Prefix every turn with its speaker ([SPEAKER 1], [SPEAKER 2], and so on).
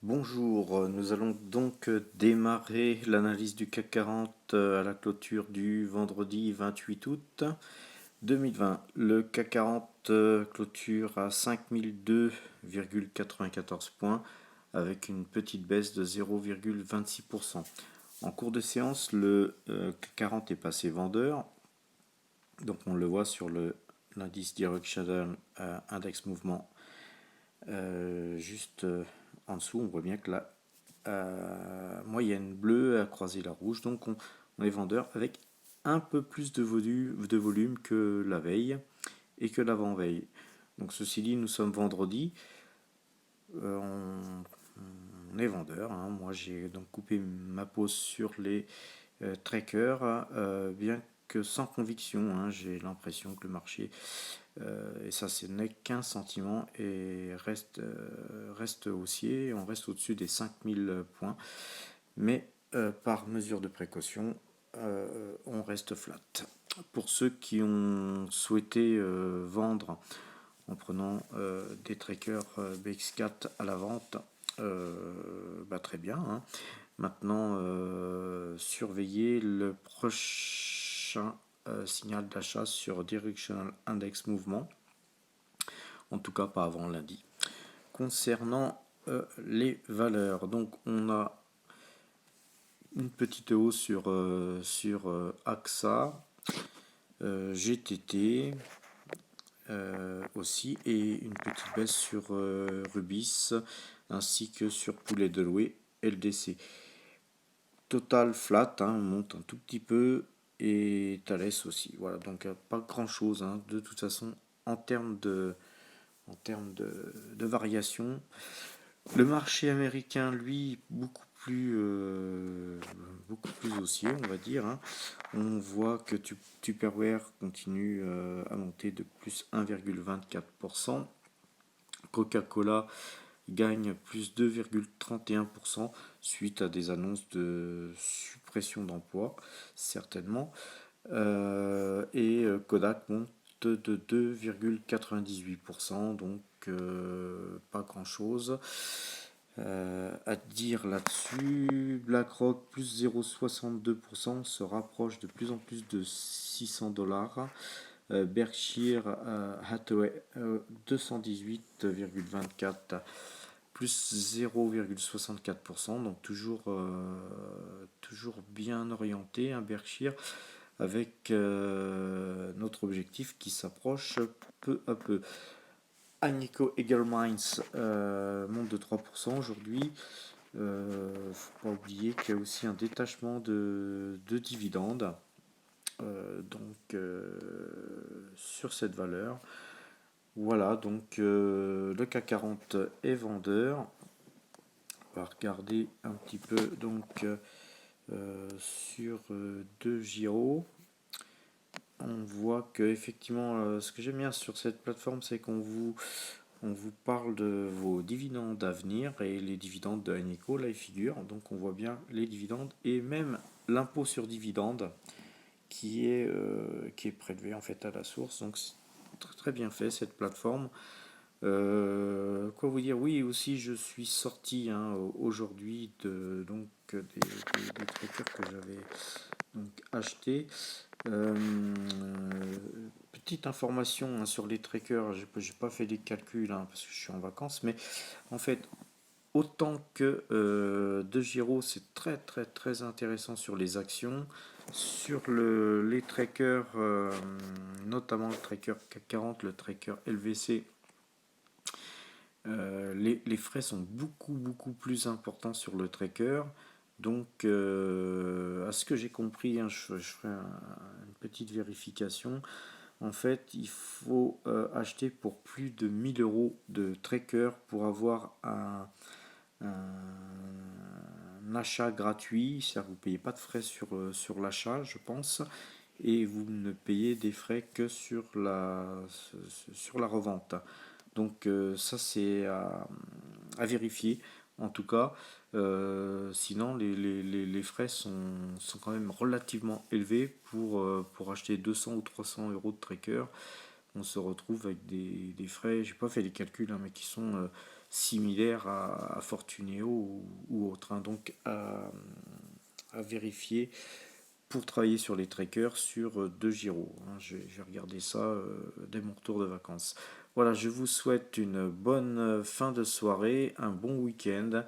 [SPEAKER 1] Bonjour, nous allons donc démarrer l'analyse du CAC 40 à la clôture du vendredi 28 août 2020. Le CAC 40 clôture à 5002,94 points avec une petite baisse de 0,26%. En cours de séance, le CAC 40 est passé vendeur, donc on le voit sur l'indice Directional Index Mouvement juste en dessous, on voit bien que la moyenne bleue a croisé la rouge, donc on est vendeur avec un peu plus de volume que la veille et que l'avant-veille. Donc ceci dit, nous sommes vendredi, on est vendeur, hein. Moi j'ai donc coupé ma pause sur les trackers, bien que sans conviction, hein. J'ai l'impression que le marché, et ça ce n'est qu'un sentiment, et reste haussier, on reste au-dessus des 5000 points, mais par mesure de précaution, on reste flat. Pour ceux qui ont souhaité vendre en prenant des trackers BX4 à la vente, très bien, hein. Maintenant, surveillez le prochain signal d'achat sur Directional Index Mouvement, en tout cas pas avant lundi. Concernant les valeurs, donc on a une petite hausse sur AXA, GTT aussi, et une petite baisse sur Rubis ainsi que sur Poulet de Loué LDC. Total flat, hein, on monte un tout petit peu, et Thales aussi. Voilà, donc pas grand chose, hein, de toute façon en termes de variation. Le marché américain, lui, beaucoup plus haussier, on va dire, hein. On voit que Tupperware continue à monter de plus 1,24%. Coca-Cola gagne plus 2,31% suite à des annonces de suppression d'emplois, certainement. Et Kodak monte de 2,98%, donc pas grand-chose à dire là-dessus. BlackRock plus 0,62% se rapproche de plus en plus de 600 $. Berkshire Hathaway 218,24 plus 0,64%, donc toujours bien orienté, un Berkshire, avec notre objectif qui s'approche peu à peu. Agnico Eagle Mines monte de 3% aujourd'hui. Faut pas oublier qu'il y a aussi un détachement de dividendes sur cette valeur. Voilà, donc le CAC 40 est vendeur. On va regarder un petit peu donc sur deux gyros. On voit que effectivement, ce que j'aime bien sur cette plateforme, c'est on vous parle de vos dividendes à venir, et les dividendes de Agnico, là, ils figurent. Donc on voit bien les dividendes et même l'impôt sur dividendes qui est prélevé en fait à la source. Donc c'est très, très bien fait cette plateforme. Quoi vous dire, oui, aussi je suis sorti, hein, aujourd'hui des trackers que j'avais donc acheté. Euh, Petite information, hein, sur les trackers, j'ai pas fait les calculs, hein, parce que je suis en vacances, mais en fait, autant que De Giro, c'est très très très intéressant sur les actions. Sur les trackers, notamment le tracker CAC 40, le tracker LVC, les frais sont beaucoup beaucoup plus importants sur le tracker. Donc, à ce que j'ai compris, hein, je ferai une petite vérification. En fait, il faut acheter pour plus de 1000 € de tracker pour avoir un achat gratuit. Ça, vous ne payez pas de frais sur l'achat, je pense, et vous ne payez des frais que sur la revente. Donc ça, c'est à vérifier en tout cas. Sinon, les frais sont quand même relativement élevés pour acheter 200 ou 300 € de tracker. on se retrouve avec des frais, j'ai pas fait les calculs, hein, mais qui sont similaires à Fortuneo ou autres, hein. Donc à vérifier pour travailler sur les trackers sur deux gyros, hein. Je vais regarder ça dès mon retour de vacances. Voilà, je vous souhaite une bonne fin de soirée, un bon week-end